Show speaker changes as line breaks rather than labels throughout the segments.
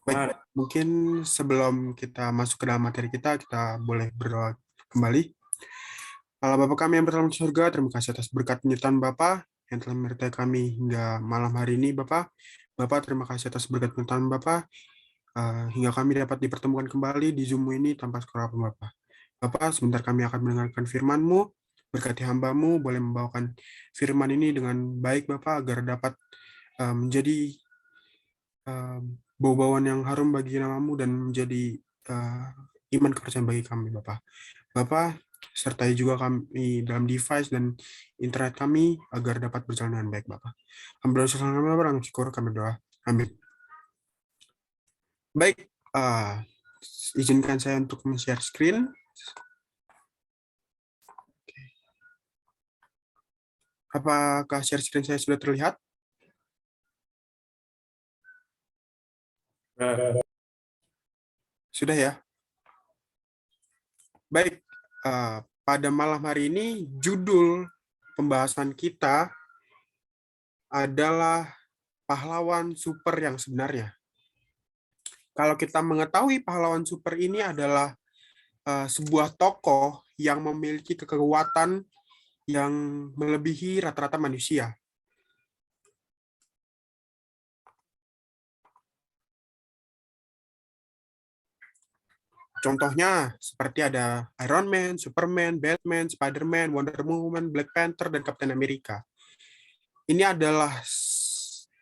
Baik, mungkin sebelum kita masuk ke dalam materi kita boleh berdoa kembali. Allah Bapa kami yang berdalam di surga, terima kasih atas berkat penyertaan Bapa yang telah menyertai kami hingga malam hari ini, Bapak. Bapak, terima kasih atas berkat penyertaan Bapak, hingga kami dapat dipertemukan kembali di Zoom ini tanpa sekerapan Bapak. Bapak, sebentar kami akan mendengarkan firman-Mu, berkati hamba-Mu, boleh membawakan firman ini dengan baik Bapak, agar dapat menjadi bau-bauan yang harum bagi namamu dan menjadi iman kepercayaan bagi kami, Bapak. Bapak, sertai juga kami dalam device dan internet kami agar dapat berjalan dengan baik, Bapak. Kami berdoa selama kami, Bapak, dan syukur kami doa. Amin. Baik, izinkan saya untuk men-share screen. Apakah share screen saya sudah terlihat? Sudah ya? Baik, pada malam hari ini judul pembahasan kita adalah pahlawan super yang sebenarnya. Kalau kita mengetahui pahlawan super ini adalah sebuah tokoh yang memiliki kekuatan yang melebihi rata-rata manusia. Contohnya seperti ada Iron Man, Superman, Batman, Spider-Man, Wonder Woman, Black Panther, dan Captain America. Ini adalah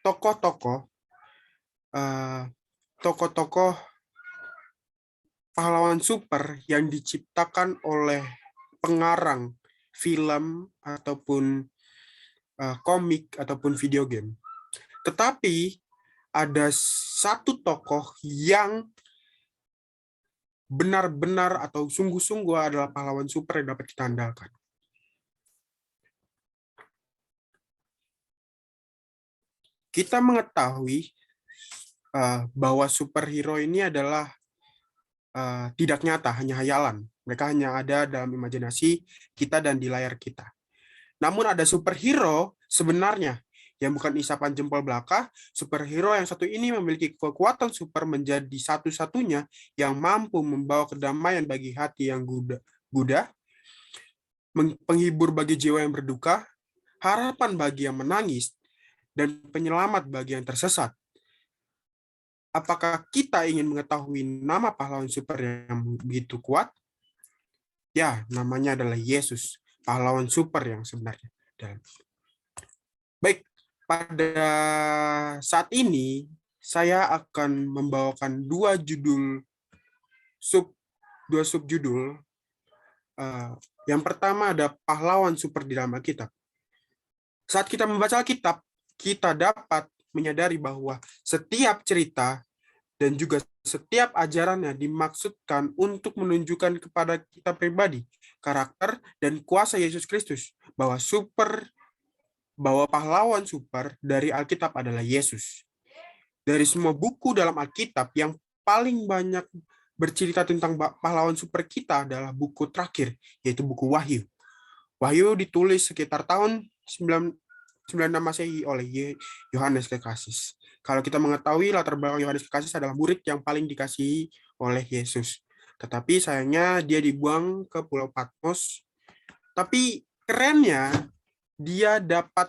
tokoh-tokoh tokoh-tokoh pahlawan super yang diciptakan oleh pengarang film ataupun komik ataupun video game. Tetapi ada satu tokoh yang benar-benar atau sungguh-sungguh adalah pahlawan super yang dapat kita andalkan. Kita mengetahui bahwa superhero ini adalah tidak nyata, hanya hayalan. Mereka hanya ada dalam imajinasi kita dan di layar kita. Namun ada superhero sebenarnya yang bukan isapan jempol belaka. Superhero yang satu ini memiliki kekuatan super menjadi satu-satunya yang mampu membawa kedamaian bagi hati yang gudah, penghibur bagi jiwa yang berduka, harapan bagi yang menangis, dan penyelamat bagi yang tersesat. Apakah kita ingin mengetahui nama pahlawan super yang begitu kuat? Ya, namanya adalah Yesus, pahlawan super yang sebenarnya. Baik, pada saat ini saya akan membawakan dua subjudul. Yang pertama ada pahlawan super di dalam Alkitab. Saat kita membaca Alkitab, kita dapat menyadari bahwa setiap cerita dan juga setiap ajarannya dimaksudkan untuk menunjukkan kepada kita pribadi karakter dan kuasa Yesus Kristus, bahwa pahlawan super dari Alkitab adalah Yesus. Dari semua buku dalam Alkitab, yang paling banyak bercerita tentang pahlawan super kita adalah buku terakhir, yaitu buku Wahyu. Wahyu ditulis sekitar tahun 96 Masehi oleh Yohanes Kekasih. Kalau kita mengetahui latar belakang Yohanes Kekasih adalah murid yang paling dikasihi oleh Yesus. Tetapi sayangnya dia dibuang ke Pulau Patmos. Tapi kerennya dia dapat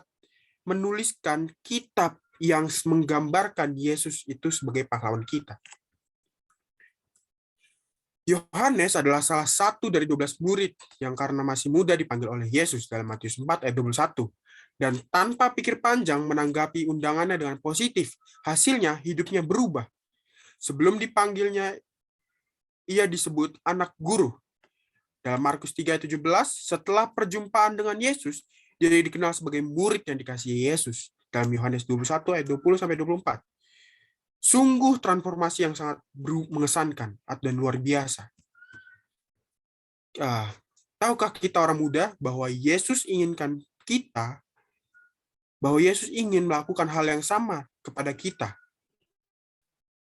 menuliskan kitab yang menggambarkan Yesus itu sebagai pahlawan kita. Yohanes adalah salah satu dari 12 murid yang karena masih muda dipanggil oleh Yesus dalam Matius 4 ayat 21. Dan tanpa pikir panjang menanggapi undangannya dengan positif. Hasilnya hidupnya berubah. Sebelum dipanggilnya, ia disebut anak guru. Dalam Markus 3 ayat 17, setelah perjumpaan dengan Yesus, dia dikenal sebagai murid yang dikasihi Yesus. Dalam Yohanes 21 ayat 20-24. Sungguh transformasi yang sangat mengesankan dan luar biasa. Tahukah kita orang muda bahwa Yesus inginkan kita, bahwa Yesus ingin melakukan hal yang sama kepada kita.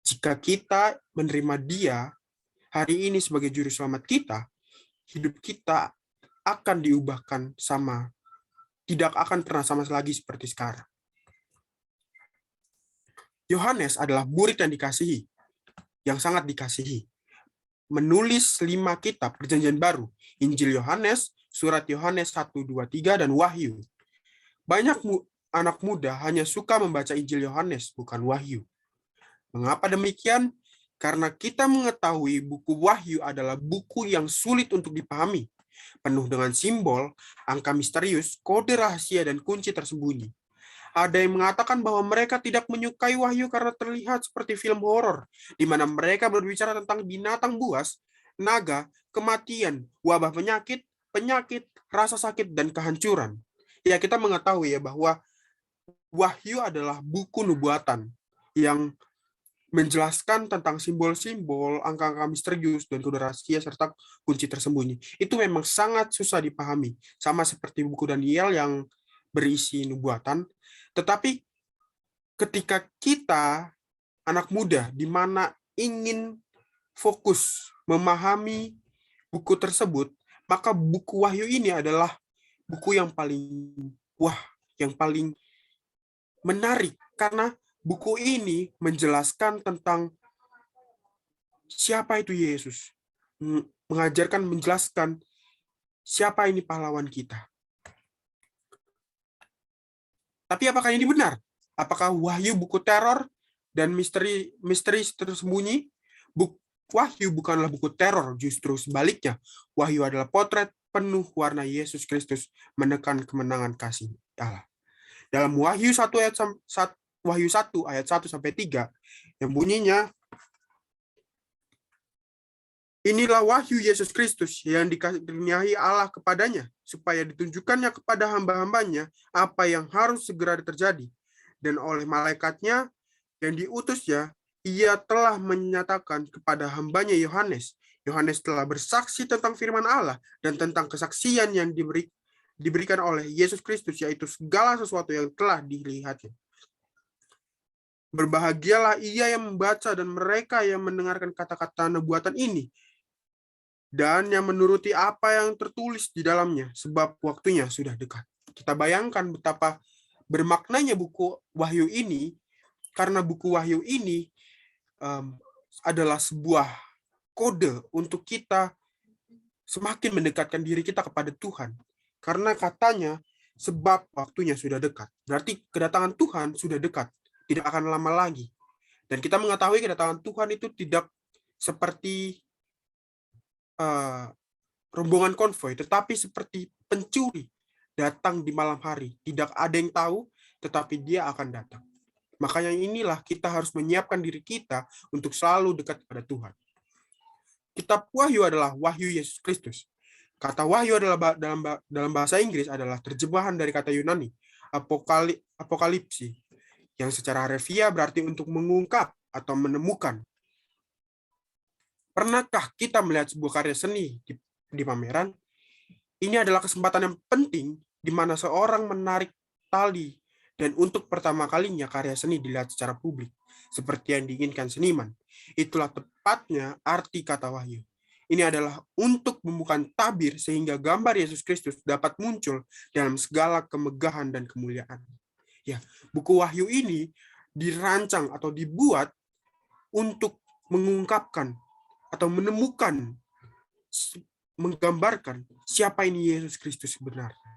Jika kita menerima Dia hari ini sebagai juru selamat kita, hidup kita akan diubahkan sama, tidak akan pernah sama lagi seperti sekarang. Yohanes adalah murid yang dikasihi. yang sangat dikasihi, menulis 5 kitab Perjanjian Baru, Injil Yohanes, Surat Yohanes 1, 2, 3, dan Wahyu. Banyak anak muda hanya suka membaca Injil Yohanes, bukan Wahyu. Mengapa demikian? Karena kita mengetahui buku Wahyu adalah buku yang sulit untuk dipahami, penuh dengan simbol, angka misterius, kode rahasia, dan kunci tersembunyi. Ada yang mengatakan bahwa mereka tidak menyukai Wahyu karena terlihat seperti film horor, di mana mereka berbicara tentang binatang buas, naga, kematian, wabah penyakit, rasa sakit, dan kehancuran. Ya, kita mengetahui ya bahwa Wahyu adalah buku nubuatan yang menjelaskan tentang simbol-simbol, angka-angka misterius, dan kode rahasia, serta kunci tersembunyi. Itu memang sangat susah dipahami, sama seperti buku Daniel yang berisi nubuatan. Tetapi ketika kita, anak muda, di mana ingin fokus memahami buku tersebut, maka buku Wahyu ini adalah buku yang paling yang paling menarik, karena buku ini menjelaskan tentang siapa itu Yesus, menjelaskan siapa ini pahlawan kita. Tapi apakah ini benar? Apakah Wahyu buku teror dan misteri tersembunyi? Wahyu bukanlah buku teror, justru sebaliknya. Wahyu adalah potret penuh warna Yesus Kristus menekan kemenangan kasih Allah. Dalam Wahyu 1 ayat 1 sampai 3 yang bunyinya, inilah wahyu Yesus Kristus yang dikaruniai Allah kepadanya, supaya ditunjukkannya kepada hamba-hambanya apa yang harus segera terjadi. Dan oleh malaikatnya yang diutusnya, ia telah menyatakan kepada hambanya Yohanes. Yohanes telah bersaksi tentang firman Allah dan tentang kesaksian yang diberikan oleh Yesus Kristus, yaitu segala sesuatu yang telah dilihatnya. Berbahagialah ia yang membaca dan mereka yang mendengarkan kata-kata nubuatan ini, dan yang menuruti apa yang tertulis di dalamnya, sebab waktunya sudah dekat. Kita bayangkan betapa bermaknanya buku Wahyu ini, karena buku Wahyu ini adalah sebuah kode untuk kita semakin mendekatkan diri kita kepada Tuhan. Karena katanya, sebab waktunya sudah dekat. Berarti kedatangan Tuhan sudah dekat, tidak akan lama lagi. Dan kita mengetahui kedatangan Tuhan itu tidak seperti rombongan konvoi, tetapi seperti pencuri datang di malam hari. Tidak ada yang tahu, tetapi dia akan datang. Makanya inilah kita harus menyiapkan diri kita untuk selalu dekat kepada Tuhan. Kitab Wahyu adalah Wahyu Yesus Kristus. Kata Wahyu adalah dalam bahasa Inggris adalah terjemahan dari kata Yunani, apokalipsi, yang secara harfiah berarti untuk mengungkap atau menemukan. Pernahkah kita melihat sebuah karya seni di pameran? Ini adalah kesempatan yang penting di mana seorang menarik tali, dan untuk pertama kalinya karya seni dilihat secara publik, seperti yang diinginkan seniman. Itulah tepatnya arti kata Wahyu. Ini adalah untuk membuka tabir sehingga gambar Yesus Kristus dapat muncul dalam segala kemegahan dan kemuliaan. Ya, buku Wahyu ini dirancang atau dibuat untuk mengungkapkan atau menemukan, menggambarkan siapa ini Yesus Kristus sebenarnya.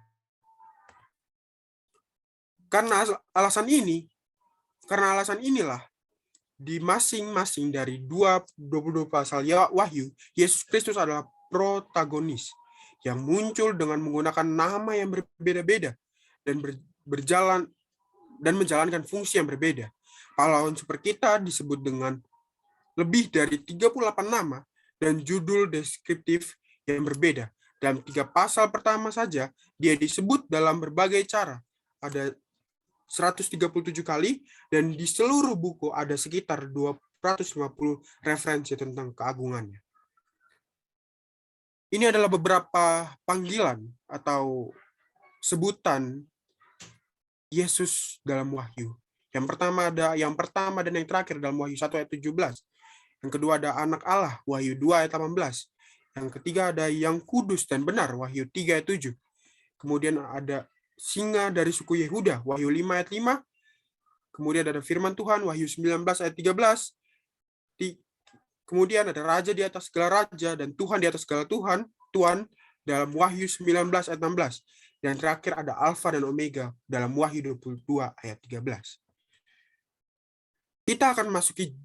Karena alasan inilah di masing-masing dari 22 pasal Wahyu, Yesus Kristus adalah protagonis yang muncul dengan menggunakan nama yang berbeda-beda dan berjalan dan menjalankan fungsi yang berbeda. Pahlawan super kita disebut dengan lebih dari 38 nama dan judul deskriptif yang berbeda. Dalam 3 pasal pertama saja, dia disebut dalam berbagai cara. Ada 137 kali, dan di seluruh buku ada sekitar 250 referensi tentang keagungannya. Ini adalah beberapa panggilan atau sebutan Yesus dalam Wahyu. Yang pertama dan yang terakhir dalam Wahyu 1 ayat 17. Yang kedua ada anak Allah, Wahyu 2 ayat 18. Yang ketiga ada yang kudus dan benar, Wahyu 3 ayat 7. Kemudian ada singa dari suku Yehuda, Wahyu 5 ayat 5. Kemudian ada firman Tuhan, Wahyu 19 ayat 13. Kemudian ada raja di atas segala raja dan Tuhan di atas segala Tuhan dalam Wahyu 19 ayat 16. Dan terakhir ada Alfa dan Omega dalam Wahyu 22 ayat 13. Kita akan masuki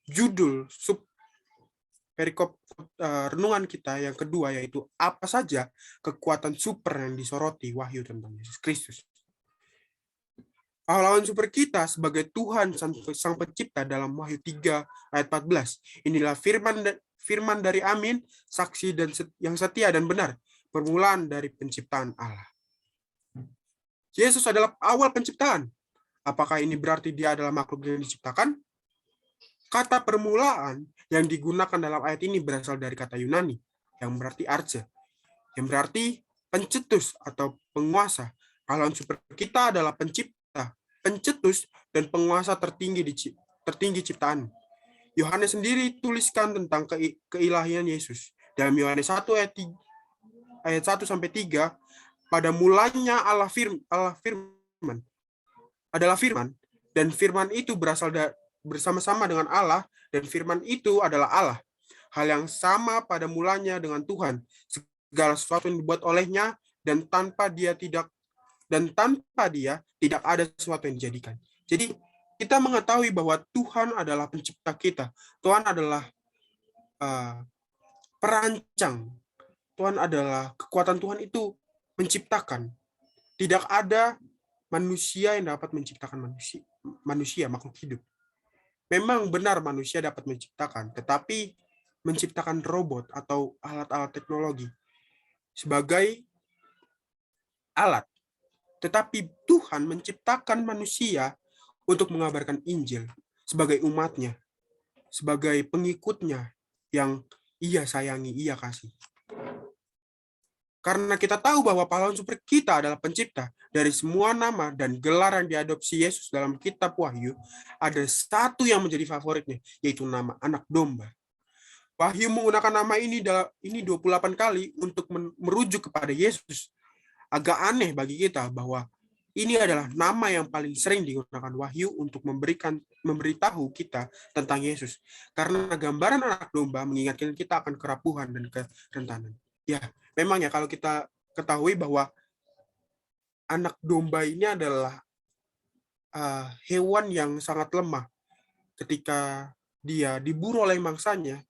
judul sub perikop renungan kita yang kedua, yaitu apa saja kekuatan super yang disoroti Wahyu tentang Yesus Kristus. Pahlawan super kita sebagai Tuhan Sang Pencipta dalam Wahyu 3 ayat 14. Inilah firman dari Amin, saksi dan yang setia dan benar, permulaan dari penciptaan Allah. Yesus adalah awal penciptaan. Apakah ini berarti dia adalah makhluk yang diciptakan? Kata permulaan yang digunakan dalam ayat ini berasal dari kata Yunani, yang berarti arche, yang berarti pencetus atau penguasa. Pahlawan super kita adalah pencipta, pencetus, dan penguasa tertinggi ciptaan. Yohanes sendiri tuliskan tentang keilahian Yesus. Dalam Yohanes 1 ayat 1 sampai 3, pada mulanya Allah firman adalah firman, dan firman itu berasal bersama-sama dengan Allah, dan firman itu adalah Allah. Hal yang sama pada mulanya dengan Tuhan. Segala sesuatu yang dibuat olehnya, dan tanpa dia tidak ada sesuatu yang dijadikan. Jadi kita mengetahui bahwa Tuhan adalah pencipta kita. Tuhan adalah perancang. Tuhan adalah kekuatan Tuhan itu menciptakan. Tidak ada manusia yang dapat menciptakan manusia makhluk hidup. Memang benar manusia dapat menciptakan, tetapi menciptakan robot atau alat-alat teknologi sebagai alat. Tetapi Tuhan menciptakan manusia untuk mengabarkan Injil sebagai umatnya, sebagai pengikutnya yang ia sayangi, ia kasih. Karena kita tahu bahwa pahlawan super kita adalah pencipta, dari semua nama dan gelar yang diadopsi Yesus dalam kitab Wahyu, ada satu yang menjadi favoritnya, yaitu nama anak domba. Wahyu menggunakan nama ini 28 kali untuk merujuk kepada Yesus. Agak aneh bagi kita bahwa ini adalah nama yang paling sering digunakan Wahyu untuk memberitahu kita tentang Yesus. Karena gambaran anak domba mengingatkan kita akan kerapuhan dan kerentanan. Ya, memang ya kalau kita ketahui bahwa anak domba ini adalah hewan yang sangat lemah ketika dia diburu oleh mangsanya.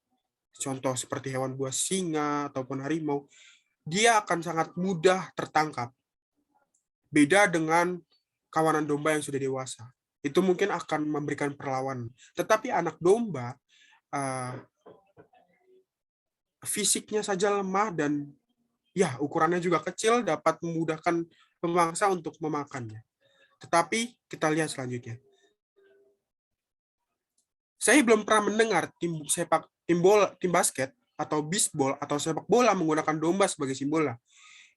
Contoh seperti hewan buas singa ataupun harimau, dia akan sangat mudah tertangkap. Beda dengan kawanan domba yang sudah dewasa. Itu mungkin akan memberikan perlawanan. Tetapi anak domba, fisiknya saja lemah dan ya ukurannya juga kecil, dapat memudahkan pemangsa untuk memakannya. Tetapi kita lihat selanjutnya. Saya belum pernah mendengar tim basket atau bisbol atau sepak bola menggunakan domba sebagai simbolnya.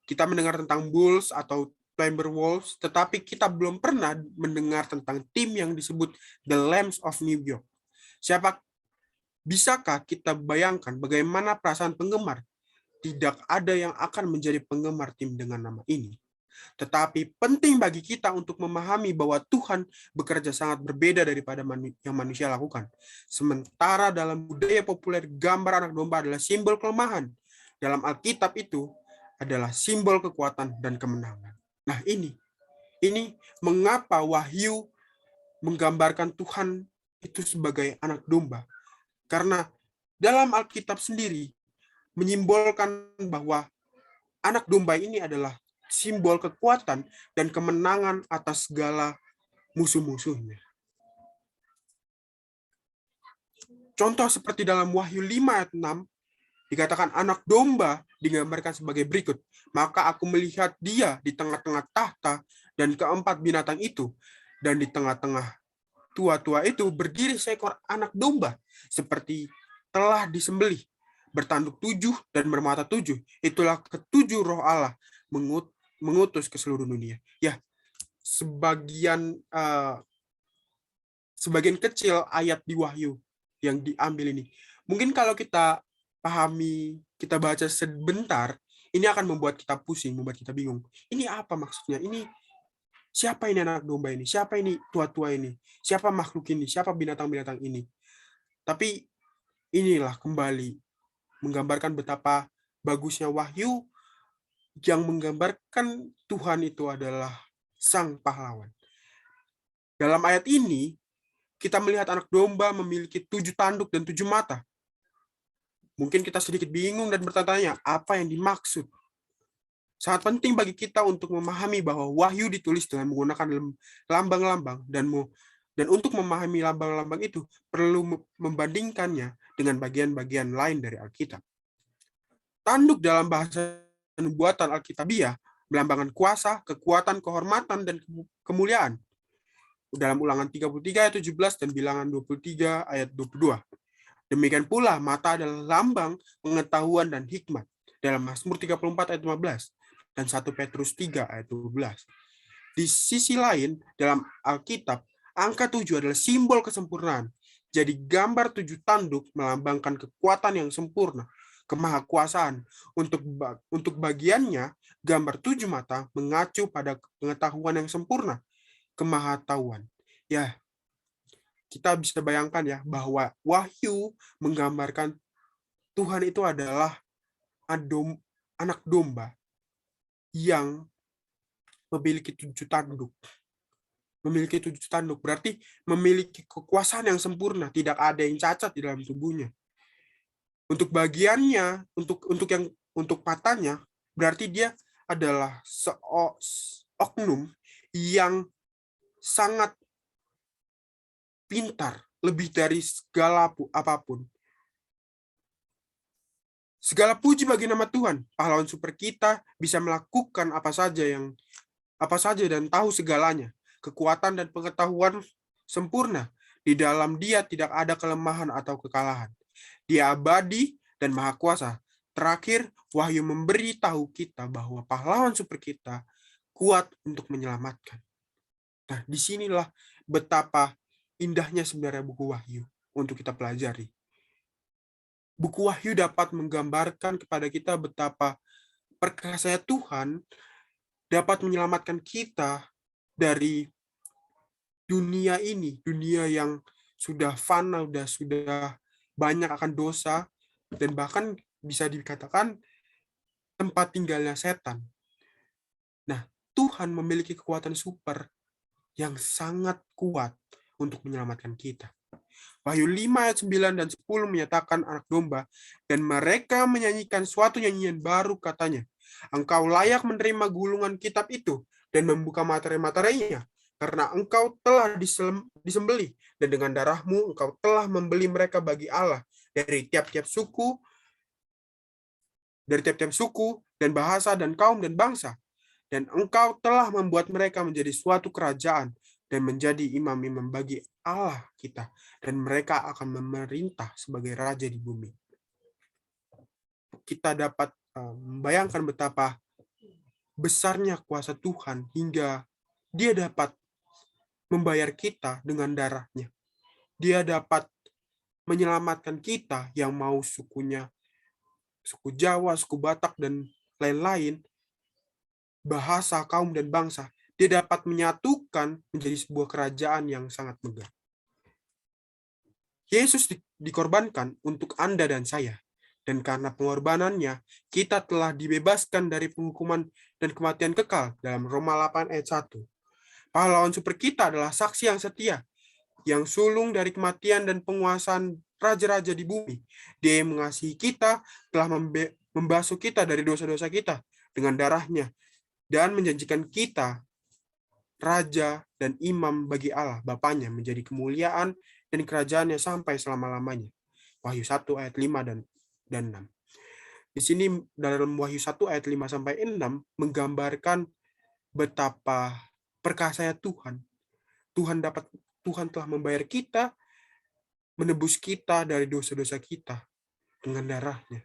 Kita mendengar tentang Bulls atau Timberwolves, tetapi kita belum pernah mendengar tentang tim yang disebut The Lambs of New York. Bisakah kita bayangkan bagaimana perasaan penggemar? Tidak ada yang akan menjadi penggemar tim dengan nama ini. Tetapi penting bagi kita untuk memahami bahwa Tuhan bekerja sangat berbeda daripada yang manusia lakukan. Sementara dalam budaya populer, gambar anak domba adalah simbol kelemahan. Dalam Alkitab itu adalah simbol kekuatan dan kemenangan. Nah ini mengapa Wahyu menggambarkan Tuhan itu sebagai anak domba. Karena dalam Alkitab sendiri menyimbolkan bahwa anak domba ini adalah simbol kekuatan dan kemenangan atas segala musuh-musuhnya. Contoh seperti dalam Wahyu 5 ayat 6, dikatakan anak domba digambarkan sebagai berikut. Maka aku melihat dia di tengah-tengah tahta dan keempat binatang itu, dan di tengah-tengah tua-tua itu berdiri seekor anak domba, seperti telah disembelih, bertanduk 7 dan bermata 7. Itulah ketujuh roh Allah mengutus ke seluruh dunia. Ya, sebagian kecil ayat di Wahyu yang diambil ini. Mungkin kalau kita pahami, kita baca sebentar, ini akan membuat kita pusing, membuat kita bingung. Ini apa maksudnya? Ini siapa ini anak domba ini? Siapa ini tua-tua ini? Siapa makhluk ini? Siapa binatang-binatang ini? Tapi inilah kembali menggambarkan betapa bagusnya wahyu yang menggambarkan Tuhan itu adalah sang pahlawan. Dalam ayat ini, kita melihat anak domba memiliki 7 tanduk dan 7 mata. Mungkin kita sedikit bingung dan bertanya-tanya, apa yang dimaksud? Sangat penting bagi kita untuk memahami bahwa wahyu ditulis dengan menggunakan lambang-lambang dan untuk memahami lambang-lambang itu perlu membandingkannya dengan bagian-bagian lain dari Alkitab. Tanduk dalam bahasa nubuatan Alkitabiah melambangkan kuasa, kekuatan, kehormatan, dan kemuliaan. Dalam Ulangan 33 ayat 17 dan Bilangan 23 ayat 22. Demikian pula mata adalah lambang pengetahuan dan hikmat dalam Mazmur 34 ayat 15 dan 1 Petrus 3 ayat 12. Di sisi lain, dalam Alkitab, angka 7 adalah simbol kesempurnaan. Jadi gambar 7 tanduk melambangkan kekuatan yang sempurna, kemahakuasaan. Untuk bagiannya, gambar 7 mata mengacu pada pengetahuan yang sempurna, kemahatauan. Ya, kita bisa bayangkan ya bahwa wahyu menggambarkan Tuhan itu adalah anak domba yang memiliki 7 tanduk. Memiliki 7 tanduk berarti memiliki kekuasaan yang sempurna, tidak ada yang cacat di dalam tubuhnya. Untuk bagiannya, untuk matanya, berarti dia adalah oknum yang sangat pintar, lebih dari segala apapun. Segala puji bagi nama Tuhan. Pahlawan super kita bisa melakukan apa saja dan tahu segalanya. Kekuatan dan pengetahuan sempurna. Di dalam dia tidak ada kelemahan atau kekalahan. Dia abadi dan maha kuasa. Terakhir, wahyu memberi tahu kita bahwa pahlawan super kita kuat untuk menyelamatkan. Nah, disinilah betapa indahnya sebenarnya buku wahyu untuk kita pelajari. Buku wahyu dapat menggambarkan kepada kita betapa perkasa Tuhan dapat menyelamatkan kita dari dunia ini, dunia yang sudah fana, sudah banyak akan dosa, dan bahkan bisa dikatakan tempat tinggalnya setan. Nah, Tuhan memiliki kekuatan super yang sangat kuat untuk menyelamatkan kita. Wahyu 5 ayat 9 dan 10 menyatakan anak domba, dan mereka menyanyikan suatu nyanyian baru katanya, engkau layak menerima gulungan kitab itu dan membuka materai-materainya, karena engkau telah disembelih, dan dengan darahmu engkau telah membeli mereka bagi Allah dari tiap-tiap suku dan bahasa dan kaum dan bangsa. Dan engkau telah membuat mereka menjadi suatu kerajaan dan menjadi imam-imam bagi Allah kita. Dan mereka akan memerintah sebagai raja di bumi. Kita dapat membayangkan betapa besarnya kuasa Tuhan hingga dia dapat membayar kita dengan darahnya. Dia dapat menyelamatkan kita yang mau sukunya, suku Jawa, suku Batak, dan lain-lain, bahasa, kaum, dan bangsa. Dia dapat menyatukan menjadi sebuah kerajaan yang sangat megah. Yesus dikorbankan untuk Anda dan saya. Dan karena pengorbanannya, kita telah dibebaskan dari penghukuman dan kematian kekal dalam Roma 8 ayat 1. Pahlawan super kita adalah saksi yang setia, yang sulung dari kematian dan penguasaan raja-raja di bumi. Dia yang mengasihi kita, telah membasuh kita dari dosa-dosa kita dengan darahnya, dan menjanjikan kita raja dan imam bagi Allah, Bapaknya, menjadi kemuliaan dan kerajaannya sampai selama-lamanya. Wahyu 1 ayat 5 dan 6. Di sini dalam Wahyu 1 ayat 5 sampai 6 menggambarkan betapa perkasa Tuhan. Tuhan telah membayar kita, menebus kita dari dosa-dosa kita dengan darahnya.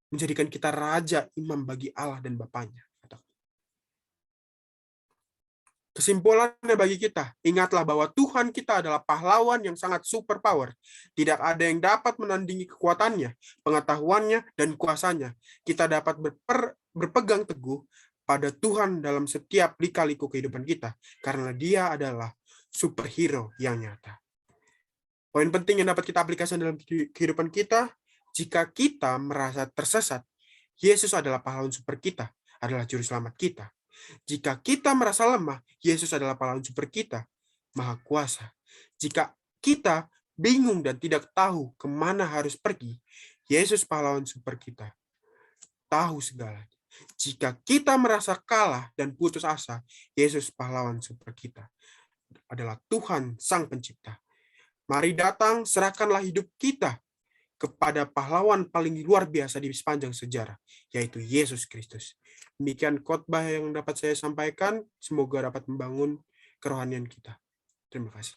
Menjadikan kita raja, imam bagi Allah dan Bapaknya. Kesimpulannya bagi kita, ingatlah bahwa Tuhan kita adalah pahlawan yang sangat super power. Tidak ada yang dapat menandingi kekuatannya, pengetahuannya, dan kuasanya. Kita dapat berpegang teguh pada Tuhan dalam setiap lika-liku kehidupan kita, karena Dia adalah superhero yang nyata. Poin penting yang dapat kita aplikasikan dalam kehidupan kita, jika kita merasa tersesat, Yesus adalah pahlawan super kita, adalah juru selamat kita. Jika kita merasa lemah, Yesus adalah pahlawan super kita, maha kuasa. Jika kita bingung dan tidak tahu kemana harus pergi, Yesus pahlawan super kita, tahu segalanya. Jika kita merasa kalah dan putus asa, Yesus pahlawan super kita, adalah Tuhan Sang Pencipta. Mari datang, serahkanlah hidup kita kepada pahlawan paling luar biasa di sepanjang sejarah, yaitu Yesus Kristus. Demikian khotbah yang dapat saya sampaikan. Semoga dapat membangun kerohanian kita. Terima kasih.